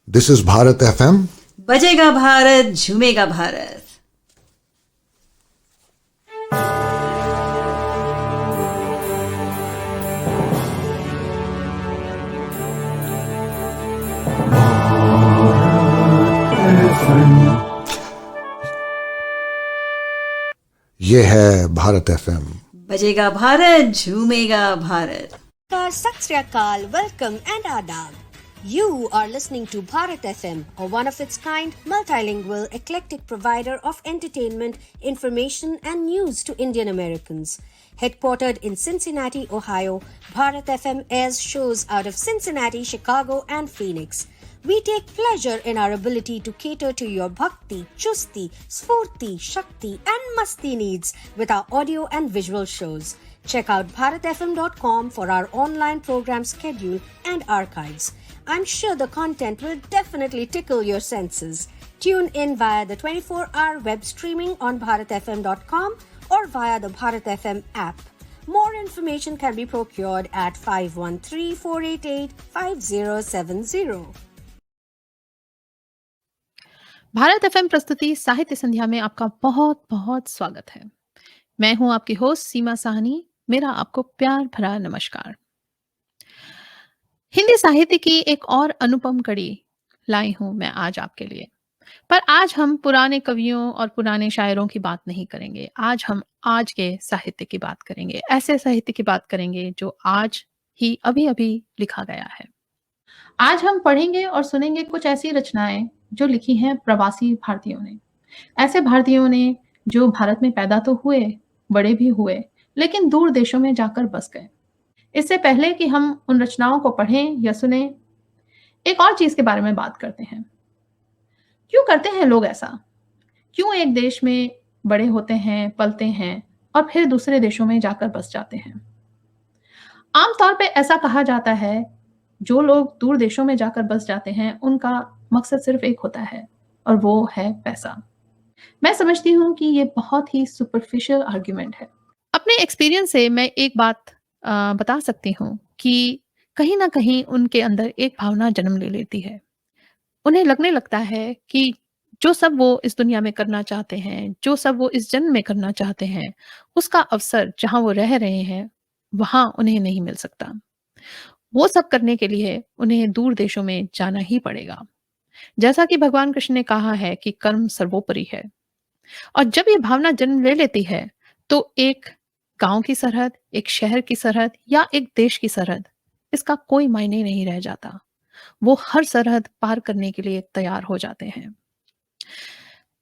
This is Bharat FM. बजेगा भारत झूमेगा भारत। ये है भारत FM. बजेगा भारत झूमेगा Bharat. Sat Sri Akal, welcome and adab. You are listening to Bharat FM, a one of its kind, multilingual, eclectic provider of entertainment, information, and news to Indian Americans. Headquartered in Cincinnati, Ohio, Bharat FM airs shows out of Cincinnati, Chicago, and Phoenix. We take pleasure in our ability to cater to your bhakti, chusti, sfurti, shakti, and masti needs with our audio and visual shows. Check out bharatfm.com for our online program schedule and archives. I'm sure the content will definitely tickle your senses. Tune in via the 24-hour web streaming on bharatfm.com or via the Bharat FM app. More information can be procured at 513-488-5070. Bharat FM प्रस्तुति साहित्य संध्या में आपका बहुत बहुत स्वागत है। मैं हूं आपकी होस्ट सीमा साहनी। मेरा आपको प्यार भरा नमस्कार। हिंदी साहित्य की एक और अनुपम कड़ी लाई हूं मैं आज आपके लिए। पर आज हम पुराने कवियों और पुराने शायरों की बात नहीं करेंगे। आज हम आज के साहित्य की बात करेंगे। ऐसे साहित्य की बात करेंगे जो आज ही अभी अभी लिखा गया है। आज हम पढ़ेंगे और सुनेंगे कुछ ऐसी रचनाएं जो लिखी हैं प्रवासी भारतीयों ने। ऐसे भारतीयों ने जो भारत में पैदा तो हुए, बड़े भी हुए, लेकिन दूर देशों में जाकर बस गए। इससे पहले कि हम उन रचनाओं को पढ़ें या सुने, एक और चीज के बारे में बात करते हैं। क्यों करते हैं लोग ऐसा? क्यों एक देश में बड़े होते हैं, पलते हैं और फिर दूसरे देशों में जाकर बस जाते हैं? आमतौर पे ऐसा कहा जाता है, जो लोग दूर देशों में जाकर बस जाते हैं, उनका मकसद सिर्फ एक होता है और वो है पैसा। मैं समझती हूँ कि ये बहुत ही सुपरफिशियल आर्ग्यूमेंट है। अपने एक्सपीरियंस से मैं एक बात बता सकती हूँ कि कहीं ना कहीं उनके अंदर एक भावना जन्म ले लेती है। उन्हें लगने लगता है कि जो सब वो इस दुनिया में करना चाहते हैं, जो सब वो इस जन्म में करना चाहते हैं, उसका अवसर जहाँ वो रह रहे हैं, वहाँ उन्हें नहीं मिल सकता। वो सब करने के लिए उन्हें दूर देशों में जाना ही पड़ेगा। जैसा कि भगवान कृष्ण ने कहा है कि कर्म सर्वोपरि है। और जब ये भावना जन्म ले लेती है, तो एक गांव की सरहद, एक शहर की सरहद या एक देश की सरहद, इसका कोई मायने नहीं रह जाता। वो हर सरहद पार करने के लिए तैयार हो जाते हैं।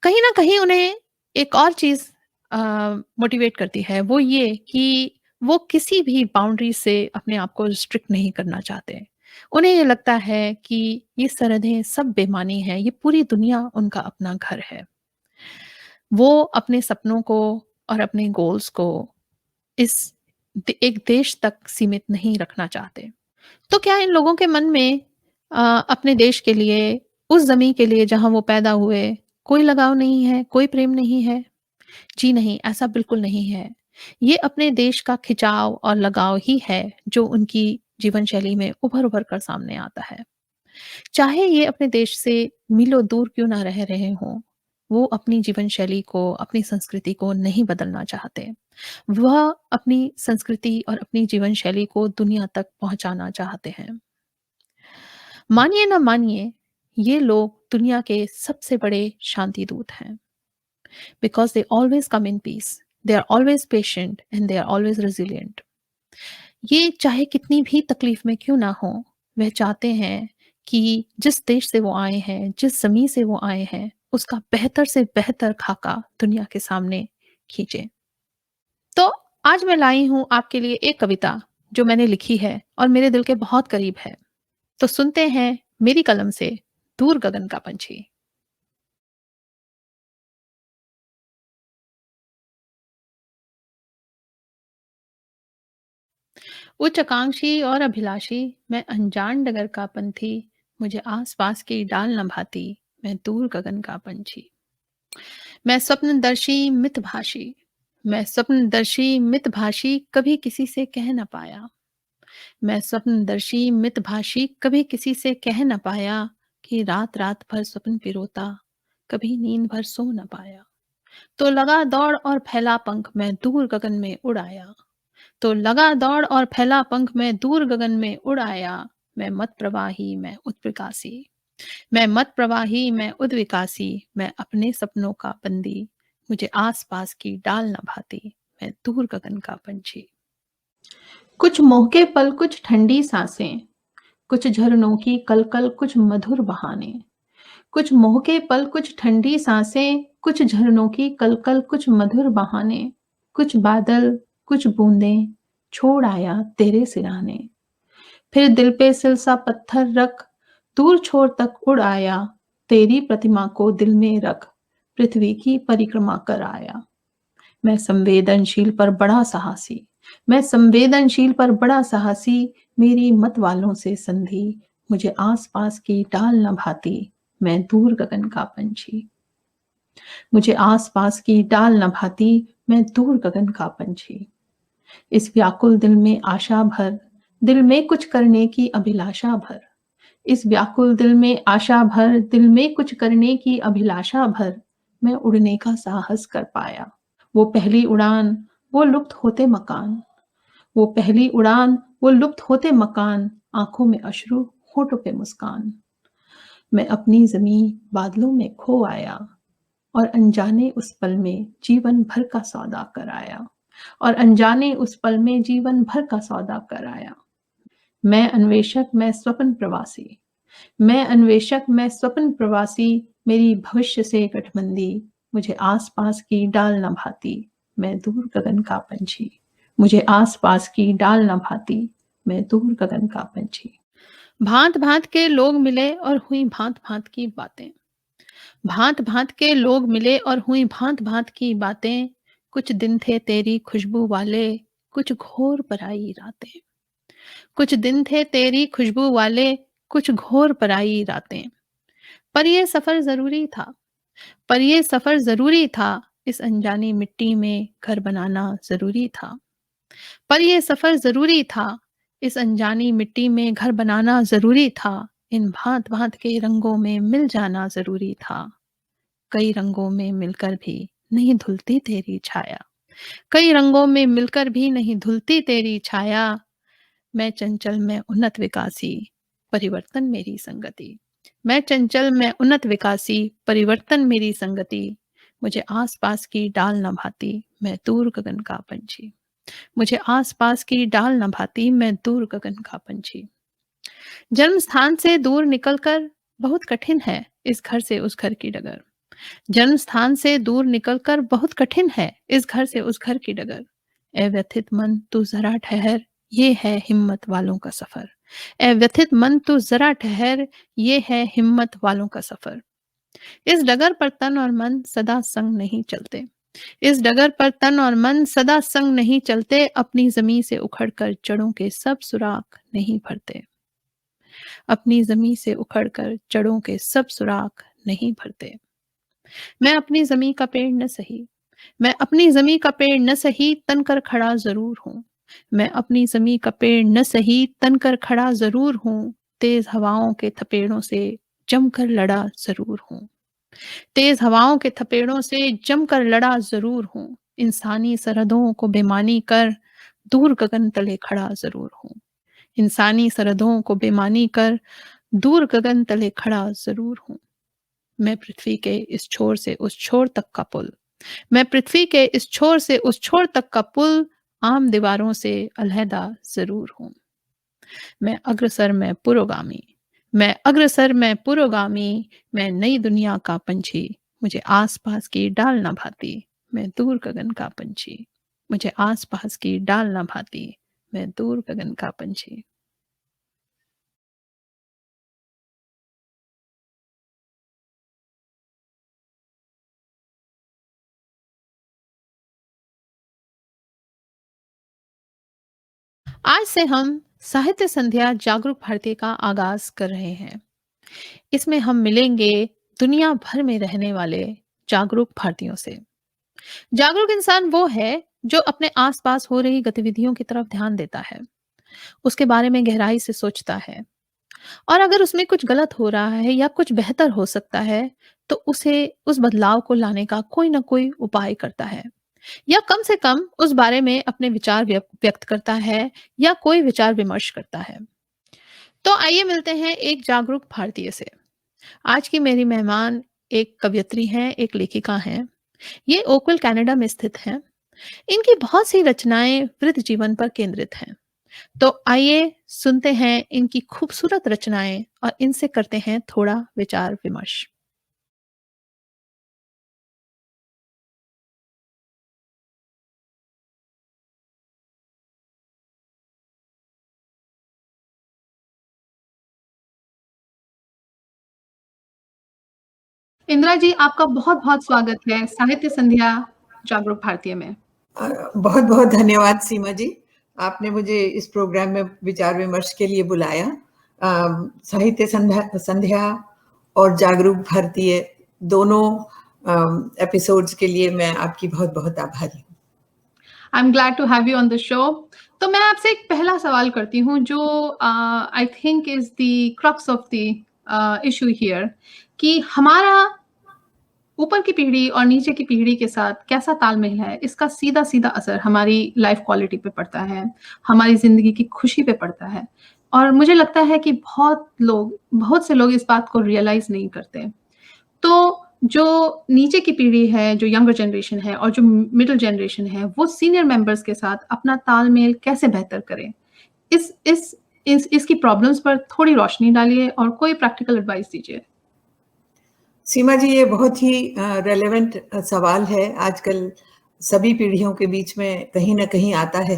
कहीं ना कहीं उन्हें एक और चीज मोटिवेट करती है, वो ये कि वो किसी भी बाउंड्री से अपने आप को रिस्ट्रिक्ट नहीं करना चाहते। उन्हें ये लगता है कि ये सरहदें सब बेमानी है, ये पूरी दुनिया उनका अपना घर है। वो अपने सपनों को और अपने गोल्स को इस एक देश तक सीमित नहीं रखना चाहते। तो क्या इन लोगों के मन में अपने देश के लिए, उस ज़मीं के लिए जहाँ वो पैदा हुए, कोई लगाव नहीं है, कोई प्रेम नहीं है? जी नहीं, ऐसा बिल्कुल नहीं है। ये अपने देश का खिंचाव और लगाव ही है जो उनकी जीवन शैली में उभर-उभर कर सामने आता है। चाहे ये अपने देश से मीलों दूर क्यों ना रह रहे हों, वो अपनी जीवन शैली को, अपनी संस्कृति को नहीं बदलना चाहते। वह अपनी संस्कृति और अपनी जीवन शैली को दुनिया तक पहुंचाना चाहते हैं। मानिए ना मानिए, ये लोग दुनिया के सबसे बड़े शांति दूत हैं। Because they always come in peace, they are always patient and they are always resilient. ये चाहे कितनी भी तकलीफ में क्यों ना हो, वह चाहते हैं कि जिस देश से वो आए हैं, जिस ज़मीं से वो आए हैं, उसका बेहतर से बेहतर खाका दुनिया के सामने खींचे। तो आज मैं लाई हूँ आपके लिए एक कविता जो मैंने लिखी है और मेरे दिल के बहुत करीब है। तो सुनते हैं मेरी कलम से दूर गगन का पंछी। उच्च आकांक्षी और अभिलाषी, मैं अनजान डगर का पंथी, मुझे आस-पास की डाल न भाती, मैं दूर गगन का पंछी। मैं स्वप्नदर्शी मितभाषी, मैं स्वप्नदर्शी मितभाषी, कभी किसी से कह न पाया। मैं स्वप्नदर्शी मितभाषी, कभी किसी से कह न पाया, कि रात रात भर स्वप्न पिरोता, कभी नींद भर सो न पाया। तो लगा दौड़ और फैला पंख, मैं दूर गगन में उड़ आया। तो लगा दौड़ और फैला पंख, मैं दूर गगन में उड़ आया। मैं मत प्रवाही, मैं उद्विकासी। मैं मत प्रवाही, मैं उद्विकासी। मैं अपने सपनों का बंदी, मुझे आस पास की डाल न भाती। मैं दूर गगन का पंछी। कुछ मोह के पल, कुछ ठंडी सांसें, कुछ झरनों की कलकल, कुछ मधुर बहाने। कुछ मोह के पल, कुछ ठंडी सांसें, कुछ झरनों की कलकल, कुछ मधुर बहाने। कुछ बादल, कुछ बूंदें, छोड़ आया तेरे सिरहाने। फिर दिल पे सिल सा पत्थर रख, दूर छोर तक उड़ आया। तेरी प्रतिमा को दिल में रख, पृथ्वी की परिक्रमा कर आया। मैं संवेदनशील पर बड़ा साहसी, मैं संवेदनशील पर बड़ा साहसी। मेरी मत वालों से संधि, मुझे आस पास की डाल न भाती। मैं दूर गगन का पंछी। मुझे आस पास की डाल न भाती, मैं दूर गगन का पंछी। इस व्याकुल दिल में आशा भर, दिल में कुछ करने की अभिलाषा भर। इस व्याकुल दिल में आशा भर, दिल में कुछ करने की अभिलाषा भर। मैं उड़ने का साहस कर पाया। वो पहली उड़ान, वो लुप्त होते मकान। वो पहली उड़ान, वो लुप्त होते मकान। आंखों में अश्रु, होठों पे मुस्कान। मैं अपनी जमीन बादलों में खो आया, और अनजाने उस पल में जीवन भर का सौदा कराया। और अनजाने उस पल में जीवन भर का सौदा कराया। मैं अन्वेषक, मैं स्वप्न प्रवासी। मैं अन्वेषक, मैं स्वप्न प्रवासी। मेरी भविष्य से गठबंदी, मुझे आस पास की डाल न भाती। मैं दूर गगन का पंछी। मुझे आस पास की डाल न भाती। मैं दूर गगन का पंछी। भांत भांत के लोग मिले और हुई भांत भांत की बातें। भांत भांत के लोग मिले और हुई भांत भांत की बातें। कुछ दिन थे तेरी खुशबू वाले, कुछ घोर पराई रातें। कुछ दिन थे तेरी खुशबू वाले, कुछ घोर पराई रातें। पर ये सफर जरूरी था, पर ये सफर जरूरी था। इस अनजानी मिट्टी में घर बनाना जरूरी था। पर ये सफर जरूरी था, इस अनजानी मिट्टी में घर बनाना जरूरी था। इन भांत भांत के रंगों में मिल जाना जरूरी था। कई रंगों में मिलकर भी नहीं धुलती तेरी छाया। कई रंगों में मिलकर भी नहीं धुलती तेरी छाया। मैं चंचल, मैं उन्नत विकासी, परिवर्तन मेरी संगति। मैं चंचल, मैं उन्नत विकासी, परिवर्तन मेरी संगति। मुझे आस पास की डाल न भाती, मैं दूर गगन का पंछी। मुझे आस पास की डाल न भाती, मैं दूर गगन का पंछी। जन्म स्थान से दूर निकलकर बहुत कठिन है इस घर से उस घर की डगर। जन्म स्थान से दूर निकलकर बहुत कठिन है इस घर से उस घर की डगर। ए व्यथित मन तू जरा ठहर, ये है हिम्मत वालों का सफर। ए व्यथित मन तू जरा ठहर, ये है हिम्मत वालों का सफर। इस डगर पर तन और मन सदा संग नहीं चलते। इस डगर पर तन और मन सदा संग नहीं चलते। अपनी जमीन से उखड़कर जड़ों के सब सुराख नहीं भरते। अपनी जमीन से उखड़कर जड़ों के सब सुराख नहीं भरते। मैं अपनी जमी का पेड़ न सही, मैं अपनी जमी का पेड़ न सही, तन कर खड़ा जरूर हूं। मैं अपनी जमी का पेड़ न सही, तन कर खड़ा जरूर हूं। तेज हवाओं के थपेड़ों से जमकर लड़ा जरूर हूं। तेज हवाओं के थपेड़ों से जमकर लड़ा जरूर हूं। इंसानी सरहदों को बेमानी कर दूर गगन तले खड़ा जरूर हूं। इंसानी सरहदों को बेमानी कर दूर गगन तले खड़ा जरूर हूं। मैं पृथ्वी के इस छोर से उस छोर तक का पुल, मैं पृथ्वी के इस छोर से उस छोर तक का पुल, आम दीवारों से अलहदा जरूर हूं। मैं अग्रसर, मैं पुरोगामी, मैं अग्रसर, मैं पुरोगामी। मैं नई दुनिया का पंछी, मुझे आस पास की डाल न भाती। मैं दूर गगन का पंछी। मुझे आस पास की डाल न भाती। मैं दूर गगन का पंछी। आज से हम साहित्य संध्या जागरूक भारती का आगाज कर रहे हैं। इसमें हम मिलेंगे दुनिया भर में रहने वाले जागरूक भारतीयों से। जागरूक इंसान वो है जो अपने आसपास हो रही गतिविधियों की तरफ ध्यान देता है, उसके बारे में गहराई से सोचता है, और अगर उसमें कुछ गलत हो रहा है या कुछ बेहतर हो सकता है, तो उसे उस बदलाव को लाने का कोई ना कोई उपाय करता है या कम से कम उस बारे में अपने विचार व्यक्त करता है या कोई विचार विमर्श करता है। तो आइए मिलते हैं एक जागरूक भारतीय से। आज की मेरी मेहमान एक कवयित्री हैं, एक लेखिका हैं। ये ओकविल कनाडा में स्थित हैं। इनकी बहुत सी रचनाएं वृद्ध जीवन पर केंद्रित हैं। तो आइए सुनते हैं इनकी खूबसूरत रचनाएं और इनसे करते हैं थोड़ा विचार विमर्श। इंदिरा जी, आपका बहुत-बहुत स्वागत है साहित्य संध्या जागरूक भारतीय में। बहुत बहुत धन्यवाद सीमा जी, आपने मुझे इस प्रोग्राम में विचार विमर्श के लिए बुलाया। साहित्य संध्या और जागरूक भारतीय दोनों एपिसोड्स के लिए मैं आपकी बहुत बहुत आभारी हूँ। I am glad to have you on the show. तो मैं आपसे एक पहला सवाल करती हूँ जो I think is the crux of the issue here, कि हमारा ऊपर की पीढ़ी और नीचे की पीढ़ी के साथ कैसा तालमेल है, इसका सीधा सीधा असर हमारी लाइफ क्वालिटी पे पड़ता है, हमारी जिंदगी की खुशी पे पड़ता है। और मुझे लगता है कि बहुत से लोग इस बात को रियलाइज नहीं करते। तो जो नीचे की पीढ़ी है, जो यंगर जनरेशन है और जो मिडिल जनरेशन है, वो सीनियर मेंबर्स के साथ अपना तालमेल कैसे बेहतर करें, इसकी प्रॉब्लम्स पर थोड़ी रोशनी डालिए और कोई प्रैक्टिकल एडवाइस दीजिए। सीमा जी, ये बहुत ही रेलेवेंट सवाल है। आजकल सभी पीढ़ियों के बीच में कहीं ना कहीं आता है।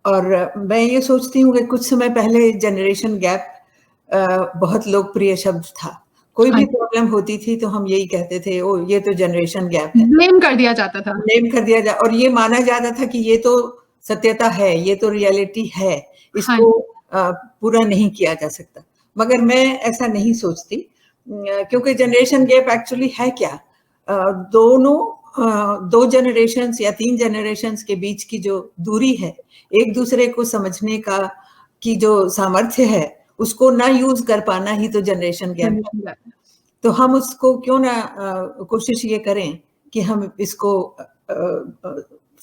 और मैं ये सोचती हूँ कि कुछ समय पहले जनरेशन गैप बहुत लोकप्रिय शब्द था। कोई भी प्रॉब्लम होती थी तो हम यही कहते थे, ओ ये तो जनरेशन गैप है, ब्लेम कर दिया जाता था, और ये माना जाता था कि ये तो सत्यता है, ये तो रियलिटी है, इसको पूरा नहीं किया जा सकता। मगर मैं ऐसा नहीं सोचती, क्योंकि जनरेशन गैप एक्चुअली है क्या? दो जनरेशन्स या 3 जनरेशन्स के बीच की जो दूरी है, एक दूसरे को समझने की जो सामर्थ्य है, उसको ना यूज कर पाना ही तो जनरेशन गैप है। तो हम उसको क्यों ना कोशिश ये करें कि हम इसको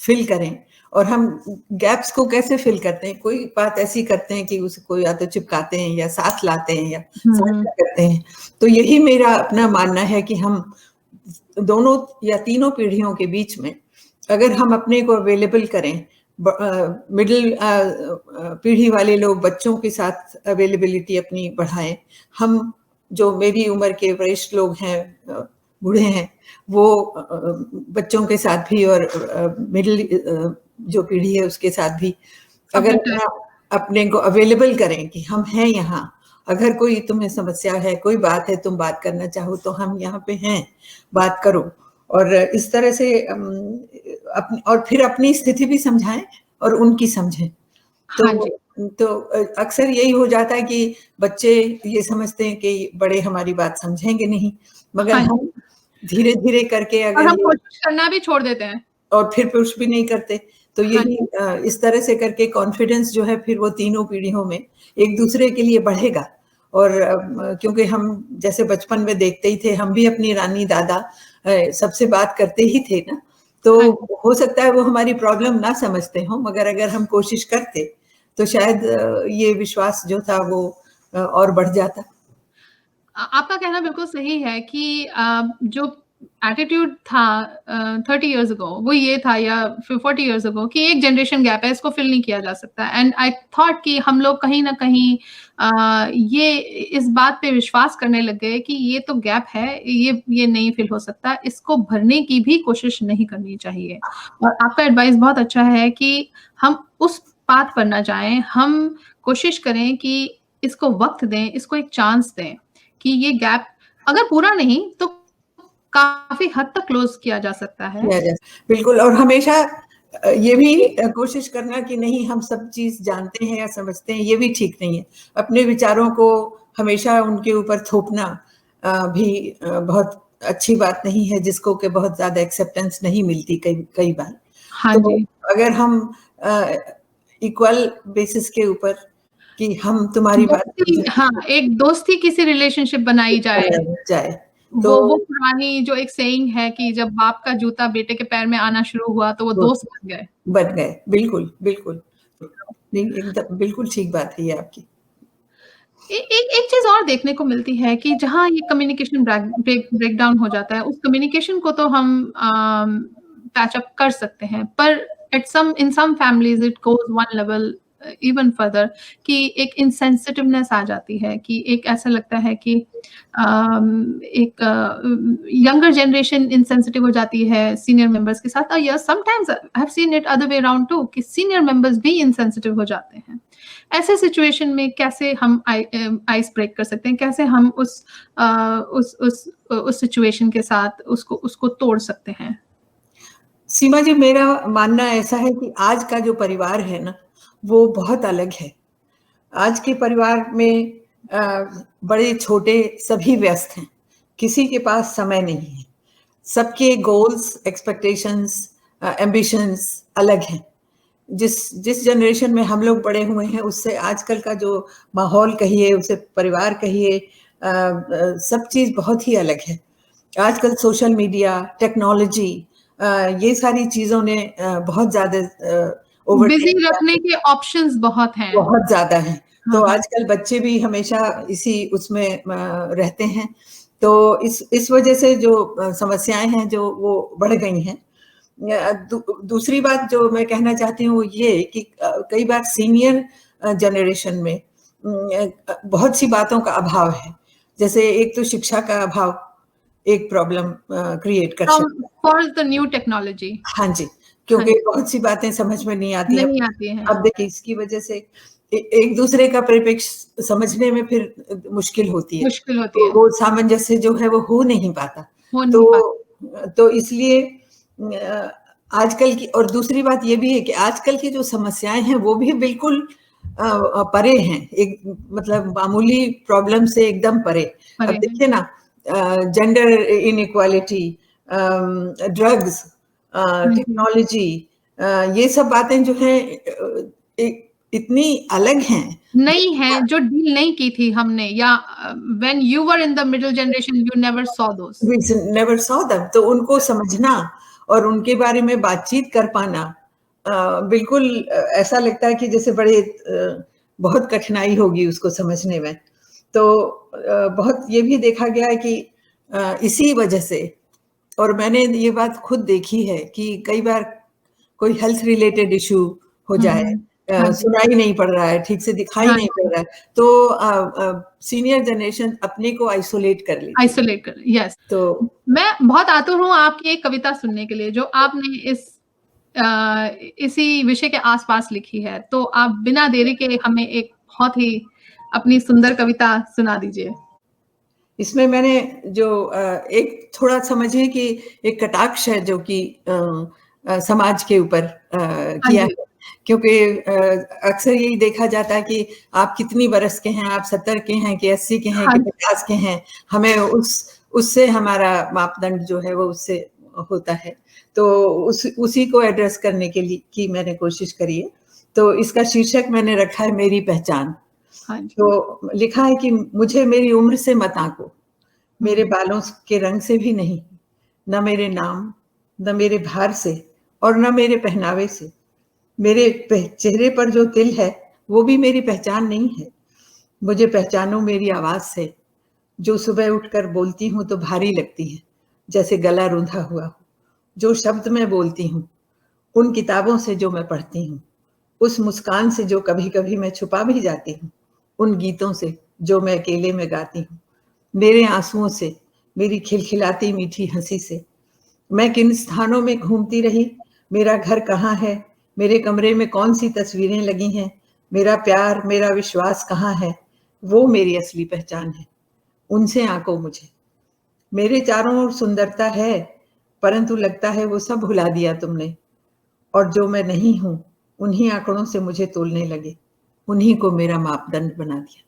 फिल करें। और हम गैप्स को कैसे फिल करते हैं? कोई बात ऐसी करते हैं कि उसको या तो चिपकाते हैं या साथ लाते हैं या साझा करते हैं। तो यही मेरा अपना मानना है कि हम दोनों या तीनों पीढ़ियों के बीच में अगर हम अपने को अवेलेबल करें, मिडिल पीढ़ी वाले लोग बच्चों के साथ अवेलेबिलिटी अपनी बढ़ाएं, हम जो मेरी उम्र के वरिष्ठ लोग हैं, बूढ़े हैं, वो बच्चों के साथ भी और मिडिल जो पीढ़ी है उसके साथ भी अगर अपने को अवेलेबल करें कि हम हैं यहाँ, अगर कोई तुम्हें समस्या है, कोई बात है, तुम बात करना चाहो तो हम यहाँ पे हैं, बात करो। और इस तरह से और फिर अपनी स्थिति भी समझाएं और उनकी समझें। तो अक्सर यही हो जाता है कि बच्चे ये समझते हैं कि बड़े हमारी बात समझेंगे नहीं, मगर हम धीरे धीरे करके अगर हम कोशिश करना भी छोड़ देते हैं और फिर पुश भी नहीं करते, तो यही इस तरह से करके कॉन्फिडेंस जो है फिर वो तीनों पीढ़ियों में एक दूसरे के लिए बढ़ेगा। और क्योंकि हम जैसे बचपन में देखते ही थे, हम भी अपनी रानी दादा सबसे बात करते ही थे ना, तो हो सकता है वो हमारी प्रॉब्लम ना समझते हो, मगर अगर हम कोशिश करते तो शायद ये विश्वास जो था वो और बढ़ जाता। आपका कहना बिल्कुल सही है कि जो एटीट्यूड था 30 इयर्स अगो वो ये था, या 40 इयर्स अगो, कि एक जनरेशन गैप है, इसको फिल नहीं किया जा सकता। एंड आई थॉट कि हम लोग कहीं ना कहीं ये इस बात पे विश्वास करने लग गए कि ये तो गैप है, ये नहीं फिल हो सकता, इसको भरने की भी कोशिश नहीं करनी चाहिए। और आपका एडवाइस बहुत अच्छा है कि हम उस पाथ पर ना जाएं, हम कोशिश करें कि इसको वक्त दें, इसको एक चांस दें कि ये गैप अगर पूरा नहीं तो काफी हद तक क्लोज किया जा सकता है। बिल्कुल। और हमेशा ये भी कोशिश करना कि नहीं हम सब चीज जानते हैं या समझते हैं, ये भी ठीक नहीं है। अपने विचारों को हमेशा उनके ऊपर थोपना भी बहुत अच्छी बात नहीं है, जिसको कि बहुत ज्यादा एक्सेप्टेंस नहीं मिलती कई बार। हाँ तो जी। अगर हम इक्वल बेसिस के ऊपर कि हम तुम्हारी बात दोस्ती, हाँ, एक दोस्ती किसी रिलेशनशिप बनाई जाए। जाए। तो वो पुरानी जो एक सेइंग है कि जब बाप का जूता बेटे के पैर में आना शुरू हुआ तो वो दोस्त बन गए। बन गए, बिल्कुल, बिल्कुल। नहीं, एकदम बिल्कुल ठीक बात है ये आपकी। एक चीज़ और देखने को मिलती है कि जहाँ ये कम्युनिकेशन ब्रेक डाउन हो जाता है, उस कम्युनिकेशन को तो हम पैच अप कर सकते हैं, पर in some families it goes one level even further कि एक इनसेंसिटिवनेस आ जाती है, कि एक ऐसा लगता है कि एक यंगर जनरेशन इनसेंसिटिव हो जाती है सीनियर मेंबर्स के साथ, और yes sometimes I have seen it other way around two कि सीनियर मेंबर्स भी इनसेंसिटिव हो जाते हैं। ऐसे सिचुएशन में कैसे हम आइस ब्रेक कर सकते हैं, कैसे हम उस सिचुएशन के साथ उसको तोड़ सकते हैं? सीमा जी, मेरा मानना ऐसा है कि आज का जो परिवार है ना, वो बहुत अलग है। आज के परिवार में बड़े छोटे सभी व्यस्त हैं, किसी के पास समय नहीं है, सबके गोल्स, एक्सपेक्टेशंस, एम्बिशंस अलग हैं। जिस जनरेशन में हम लोग बड़े हुए हैं, उससे आजकल का जो माहौल कहिए, उसे परिवार कहिए, सब चीज़ बहुत ही अलग है। आजकल सोशल मीडिया, टेक्नोलॉजी, ये सारी चीज़ों ने बहुत ज़्यादा बिज़ी रखने के ऑप्शंस बहुत हैं। बहुत ज़्यादा हैं। तो हाँ। आजकल बच्चे भी हमेशा इसी उसमें रहते हैं। तो इस वजह से जो समस्याएँ हैं, जो वो बढ़ गई हैं। दूसरी बात जो मैं कहना चाहती हूँ वो ये कि कई बार सीनियर जनरेशन में बहुत सी बातों का अभाव है। जैसे एक तो शिक्षा का अभाव एक प्रॉब्लम क्रिएट कर सकता है। For the new technology. हाँ जी, क्योंकि बहुत सी बातें समझ में नहीं आती हैं। अब देखिए, इसकी वजह से एक दूसरे का परिप्रेक्ष्य समझने में फिर मुश्किल होती है। वो सामंजस्य जो है वो हो नहीं पाता। तो इसलिए आजकल की, और दूसरी बात ये भी है कि आजकल की जो समस्याएं हैं वो भी बिल्कुल परे हैं, एक मतलब मामूली प्रॉब्लम से एकदम परे। अब देखिए ना, जेंडर इनइक्वालिटी, ड्रग्स, टेक्नोलॉजी, ये सब बातें जो हैं इतनी अलग हैं, नई हैं, जो डील नहीं की थी हमने, या when you were in the middle generation you never saw those. तो उनको समझना और उनके बारे में बातचीत कर पाना बिल्कुल ऐसा लगता है कि जैसे बहुत कठिनाई होगी उसको समझने में। तो बहुत ये भी देखा गया है कि इसी वजह से, और मैंने ये बात खुद देखी है कि कई बार कोई हेल्थ रिलेटेड इशू हो जाए, सुनाई नहीं पड़ रहा है, ठीक से दिखाई नहीं पड़ रहा है, तो सीनियर जनरेशन अपने को आइसोलेट कर यस। तो मैं बहुत आतुर हूँ आपकी एक कविता सुनने के लिए जो आपने इसी विषय के आसपास लिखी है। तो आप बिना देरी के हमें एक बहुत ही अपनी सुंदर कविता सुना दीजिए। इसमें मैंने जो एक थोड़ा समझिए कि एक कटाक्ष है जो कि समाज के ऊपर किया है, क्योंकि अक्सर यही देखा जाता है कि आप कितनी बरस के हैं, आप 70 के हैं कि 80 के हैं कि 50 के हैं, हमें उससे हमारा मापदंड जो है वो उससे होता है। तो उसी को एड्रेस करने के लिए की मैंने कोशिश करी है। तो इसका शीर्षक मैंने रखा है मेरी पहचान। तो लिखा है कि मुझे मेरी उम्र से मत आंको, मेरे बालों के रंग से भी नहीं, न मेरे नाम, न मेरे भार से, और न मेरे पहनावे से। मेरे चेहरे पर जो तिल है वो भी मेरी पहचान नहीं है। मुझे पहचानो मेरी आवाज से, जो सुबह उठकर बोलती हूँ तो भारी लगती है, जैसे गला रूंधा हुआ हो। जो शब्द मैं बोलती हूँ, उन किताबों से जो मैं पढ़ती हूँ, उस मुस्कान से जो कभी कभी मैं छुपा भी जाती हूँ, उन गीतों से जो मैं अकेले में गाती हूँ, मेरे आंसुओं से, मेरी खिलखिलाती मीठी हंसी से। मैं किन स्थानों में घूमती रही, मेरा घर कहाँ है, मेरे कमरे में कौन सी तस्वीरें लगी हैं, मेरा प्यार, मेरा विश्वास कहाँ है, वो मेरी असली पहचान है। उनसे आंको मुझे। मेरे चारों ओर सुंदरता है, परंतु लगता है वो सब भुला दिया तुमने, और जो मैं नहीं हूँ उन्हीं आंकड़ों से मुझे तोलने लगे, उन्हीं को मेरा मापदंड बना दिया।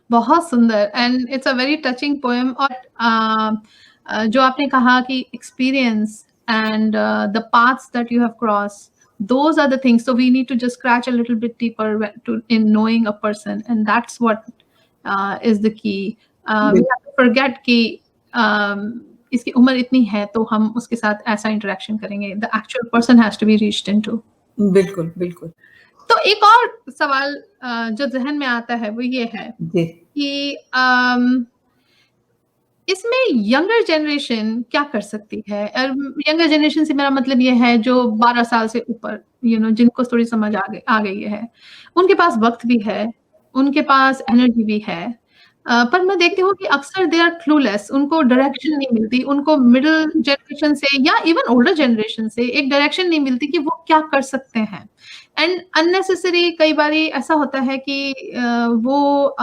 बहुत सुंदर, and it's a very touching poem. और जो आपने कहा कि experience and the paths that you have cross, those are the things. So we need to just scratch a little bit deeper in knowing a person, and that's what is the key. We have to forget कि इसकी उम्र इतनी है तो हम उसके साथ ऐसा इंटरेक्शन करेंगे. The actual person has to be reached into. बिल्कुल बिल्कुल. तो एक और सवाल जो जहन में आता है वो ये है कि इसमें यंगर जनरेशन क्या कर सकती है. यंगर जनरेशन से मेरा मतलब ये है जो 12 साल से ऊपर, जिनको थोड़ी समझ आ गई है. उनके पास वक्त भी है, उनके पास एनर्जी भी है, पर मैं देखती हूँ कि अक्सर दे आर क्लूलेस. उनको डायरेक्शन नहीं मिलती. उनको मिडिल जनरेशन से या इवन ओल्डर जनरेशन से एक डायरेक्शन नहीं मिलती कि वो क्या कर सकते हैं. एंड अननेसेसरी कई बारी ऐसा होता है कि वो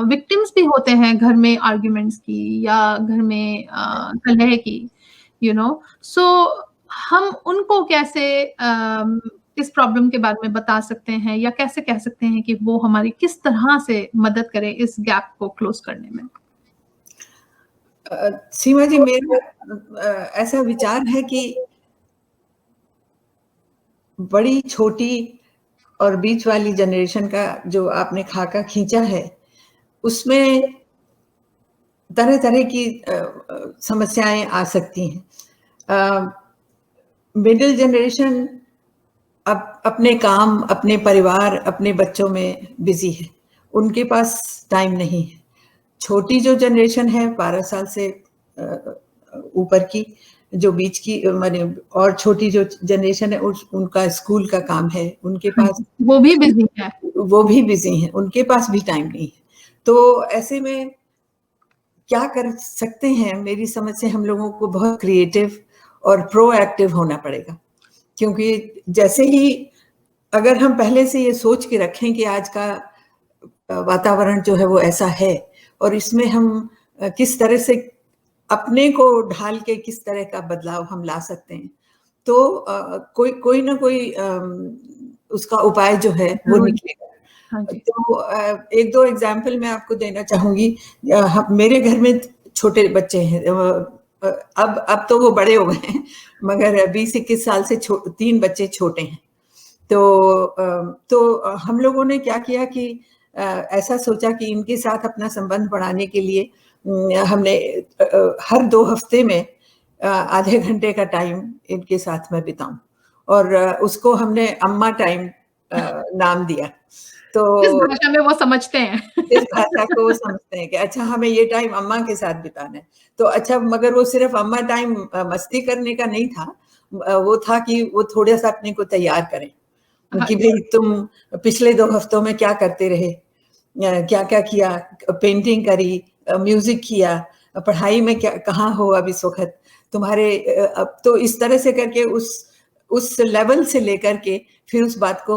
विक्टिम्स भी होते हैं घर में आर्ग्यूमेंट्स की या घर में कलह की, सो हम उनको कैसे इस प्रॉब्लम के बारे में बता सकते हैं या कैसे कह सकते हैं कि वो हमारी किस तरह से मदद करे इस गैप को क्लोज करने में. सीमा जी, मेरा ऐसा विचार है कि बड़ी, छोटी और बीच वाली जनरेशन का जो आपने खाका खींचा है, उसमें तरह तरह की समस्याएं आ सकती हैं. मिडिल जनरेशन अब अपने काम, अपने परिवार, अपने बच्चों में बिजी है. उनके पास टाइम नहीं है. छोटी जो जनरेशन है 12 साल से ऊपर की, जो बीच की माने और छोटी जो जनरेशन है, उनका स्कूल का काम है, उनके पास वो भी बिजी है, उनके पास भी टाइम नहीं है. तो ऐसे में क्या कर सकते हैं? मेरी समझ से हम लोगों को बहुत क्रिएटिव और प्रोएक्टिव होना पड़ेगा, क्योंकि जैसे ही अगर हम पहले से ये सोच के रखें कि आज का वातावरण जो है वो ऐसा है और इसमें हम किस तरह से अपने को ढाल के किस तरह का बदलाव हम ला सकते हैं, तो कोई ना कोई उसका उपाय जो है वो निकलेगा. तो एक दो एग्जाम्पल मैं आपको देना चाहूंगी. मेरे घर में छोटे बच्चे हैं. अब तो वो बड़े हो गए हैं, मगर 20-21 साल से 3 बच्चे छोटे हैं. तो हम लोगों ने क्या किया कि ऐसा सोचा कि इनके साथ अपना संबंध बढ़ाने के लिए हमने हर 2 हफ्ते में आधे घंटे का टाइम इनके साथ में बिताऊं, और उसको हमने अम्मा टाइम नाम दिया. तो इस भाषा में वो समझते हैं, इस भाषा को वो समझते हैं कि अच्छा हमें ये टाइम अम्मा के साथ बिताना है. तो अच्छा, मगर वो सिर्फ अम्मा टाइम मस्ती करने का नहीं था, वो था कि वो थोड़ा सा अपने को तैयार करें कि भाई तुम पिछले 2 हफ्तों में क्या करते रहे, क्या क्या किया, पेंटिंग करी, म्यूजिक किया, पढ़ाई में क्या कहाँ हो अब इस वक्त तुम्हारे. अब तो इस तरह से करके उस लेवल से लेकर के फिर उस बात को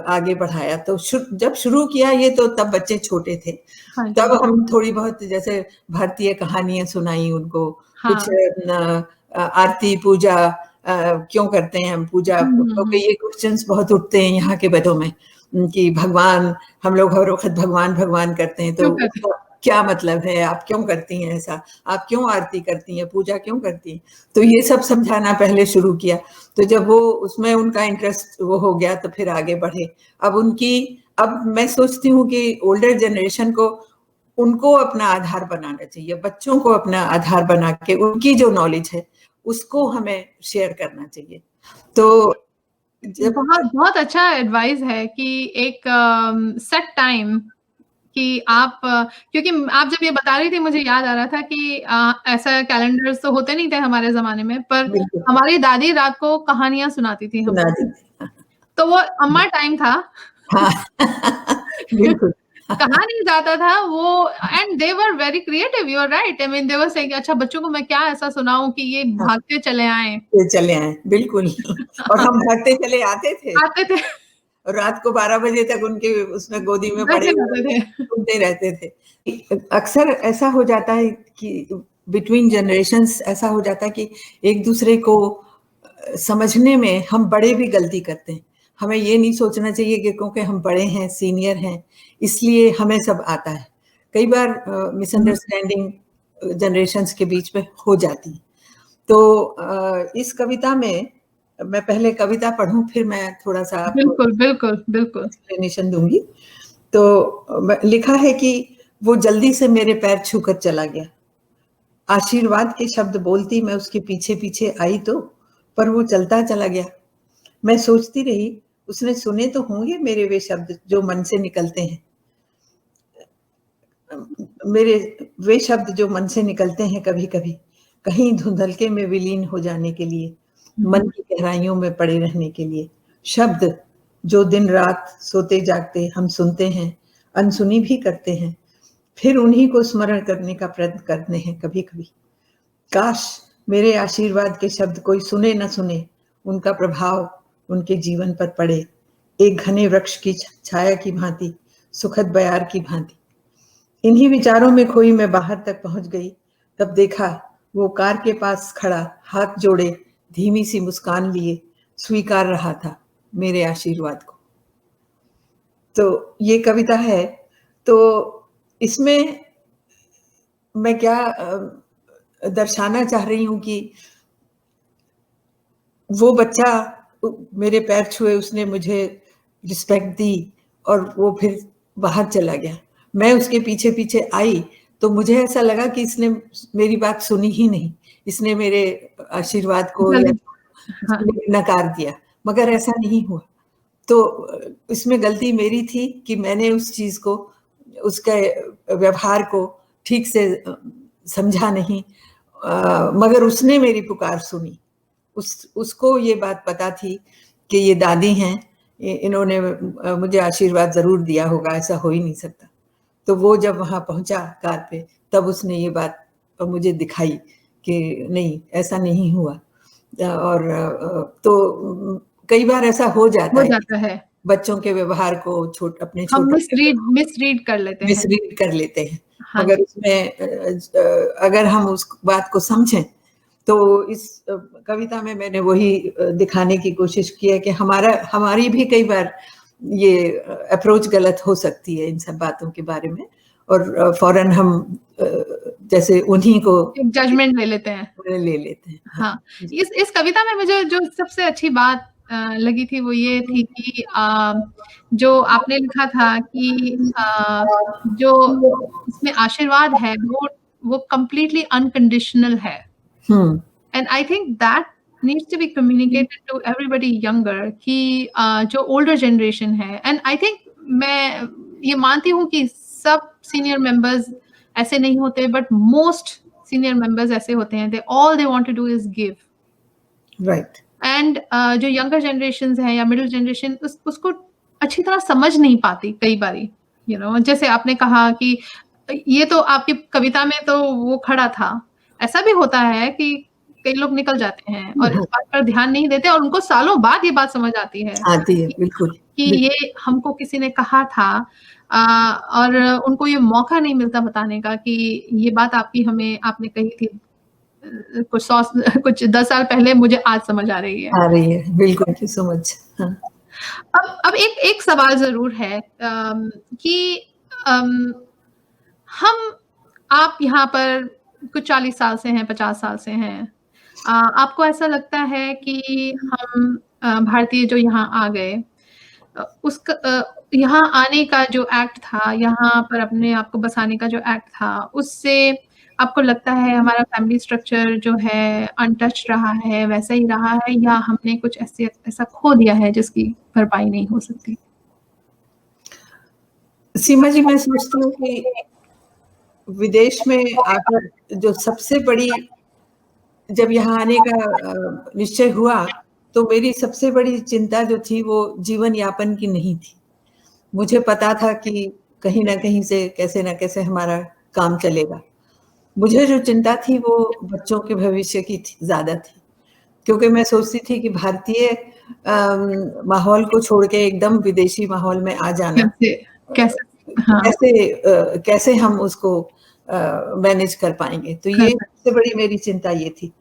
आगे बढ़ाया. तो जब शुरू किया ये, तो तब बच्चे छोटे थे. तब हम थोड़ी बहुत जैसे भारतीय कहानियां सुनाई उनको. कुछ आरती पूजा क्यों करते हैं हम पूजा, क्योंकि ये क्वेश्चंस बहुत उठते हैं यहाँ के बच्चों में कि भगवान, हम लोग हर वक्त भगवान भगवान करते हैं, तो क्या मतलब है, आप क्यों करती हैं ऐसा, आप क्यों आरती करती हैं, पूजा क्यों करती हैं. तो ये सब समझाना पहले शुरू किया. तो जब वो उसमें उनका इंटरेस्ट वो हो गया तो फिर आगे बढ़े. अब मैं सोचती हूँ कि ओल्डर जनरेशन को उनको अपना आधार बनाना चाहिए, बच्चों को अपना आधार बना के उनकी जो नॉलेज है उसको हमें शेयर करना चाहिए. तो बहुत अच्छा एडवाइस है कि एक सेट टाइम कि आप, क्योंकि आप जब ये बता रही थी मुझे याद आ रहा था कि ऐसा कैलेंडर्स तो होते नहीं थे हमारे जमाने में, पर हमारी दादी रात को कहानियां सुनाती थी हमको. तो वो अम्मा टाइम था. बिल्कुल. कहा नहीं जाता था वो. And they were very creative, you are right. I mean they were saying अच्छा बच्चों को मैं क्या ऐसा सुनाऊं कि ये भागते चले आए. बिल्कुल. और हम भागते चले आते थे. और रात को 12 बजे तक उनके उसमें गोदी में पड़े सुनते रहते थे. अक्सर ऐसा हो जाता है कि बिटवीन जनरेशंस ऐसा हो जाता है कि एक दूसरे को समझने में हम बड़े भी गलती करते हैं. हमें ये नहीं सोचना चाहिए कि क्योंकि हम बड़े हैं, सीनियर हैं, इसलिए हमें सब आता है. कई बार मिसअंडरस्टैंडिंग जनरेशंस के बीच में हो जाती है. तो इस कविता में मैं पहले कविता पढ़ूं, फिर मैं थोड़ा सा आपको बिल्कुल बिल्कुल बिल्कुल एक्सप्लेनेशन दूंगी। तो लिखा है कि वो जल्दी से मेरे पैर छूकर चला गया, आशीर्वाद के शब्द बोलती मैं उसके पीछे पीछे आई तो, पर वो चलता चला गया। मैं सोचती रही उसने सुने तो होंगे मेरे वे शब्द जो मन से निकलते हैं, मेरे वे शब्द जो मन से निकलते हैं कभी कभी, कहीं धुंधलके में विलीन हो जाने के लिए, मन की गहराइयों में पड़े रहने के लिए। शब्द जो दिन रात सोते जागते हम सुनते हैं, अनसुनी भी करते हैं, फिर उन्हीं को स्मरण करने का प्रयत्न करते हैं कभी कभी। काश मेरे आशीर्वाद के शब्द कोई सुने न सुने, उनका प्रभाव उनके जीवन पर पड़े, एक घने वृक्ष की छाया की भांति, सुखद बयार की भांति। इन्हीं विचारों में खोई मैं बाहर तक पहुंच गई, तब देखा वो कार के पास खड़ा, हाथ जोड़े, धीमी सी मुस्कान लिए स्वीकार रहा था मेरे आशीर्वाद को। तो ये कविता है। तो इसमें मैं क्या दर्शाना चाह रही हूं कि वो बच्चा मेरे पैर छुए, उसने मुझे रिस्पेक्ट दी और वो फिर बाहर चला गया। मैं उसके पीछे पीछे आई तो मुझे ऐसा लगा कि इसने मेरी बात सुनी ही नहीं, इसने मेरे आशीर्वाद को नकार दिया, मगर ऐसा नहीं हुआ। तो इसमें गलती मेरी थी कि मैंने उस चीज को, उसके व्यवहार को ठीक से समझा नहीं, मगर उसने मेरी पुकार सुनी। उसको ये बात पता थी कि ये दादी हैं, इन्होंने मुझे आशीर्वाद जरूर दिया होगा, ऐसा हो ही नहीं सकता। तो वो जब वहां पहुंचा कार पे, तब उसने ये बात मुझे दिखाई कि नहीं, ऐसा नहीं हुआ। और तो कई बार ऐसा हो जाता है बच्चों के व्यवहार को अपने हम मिसरीड कर लेते हैं। हाँ, मगर उसमें अगर हम उस बात को समझें तो इस कविता में मैंने वही दिखाने की कोशिश की है कि हमारी भी कई बार ये अप्रोच गलत हो सकती है इन सब बातों के बारे में, और फौरन हम जैसे उन्हीं को जजमेंट ले लेते हैं। हाँ, इस कविता में मुझे जो सबसे अच्छी बात लगी थी वो ये थी कि जो आपने लिखा था कि जो इसमें आशीर्वाद है वो कंप्लीटली अनकंडीशनल है। And I think that needs to be communicated to everybody younger कि जो older generation है, and I think मैं ये मानती हूँ कि सब senior members ऐसे नहीं होते, but most senior members ऐसे होते हैं, all they want to do is give, right? and जो younger generations है या middle generation उसको अच्छी तरह समझ नहीं पाती कई बारी, you know, जैसे आपने कहा कि ये तो आपकी कविता में तो वो खड़ा था, ऐसा भी होता है कि कई लोग निकल जाते हैं और इस बात पर ध्यान नहीं देते और उनको सालों बाद ये बात समझ आती है बिल्कुल कि ये हमको किसी ने कहा था, और उनको ये मौका नहीं मिलता बताने का कि ये बात आपने कही थी कुछ 10 साल पहले, मुझे आज समझ आ रही है। बिल्कुल समझ। हाँ। अब एक सवाल जरूर है कि आप यहाँ पर कुछ 40 साल से हैं, 50 साल से हैं, आपको ऐसा लगता है कि हम भारतीय जो यहाँ आ गए, उसका यहाँ आने का जो एक्ट था, यहाँ पर अपने आप को बसाने का जो एक्ट था, उससे आपको लगता है हमारा फैमिली स्ट्रक्चर जो है अनटच रहा है, वैसा ही रहा है, या हमने कुछ ऐसा खो दिया है जिसकी भरपाई नहीं हो सकती? सीमा जी, मैं सोचती हूँ कि विदेश में आकर जो सबसे बड़ी, जब यहाँ आने का निश्चय हुआ तो मेरी सबसे बड़ी चिंता जो थी वो जीवन यापन की नहीं थी। मुझे पता था कि कहीं ना कहीं से कैसे ना कैसे हमारा काम चलेगा। मुझे जो चिंता थी वो बच्चों के भविष्य की ज्यादा थी, क्योंकि मैं सोचती थी कि भारतीय माहौल को छोड़ के एकदम विदेशी माहौल में आ जाना कैसे हम उसको मैनेज कर पाएंगे। तो ये सबसे बड़ी मेरी चिंता ये थी।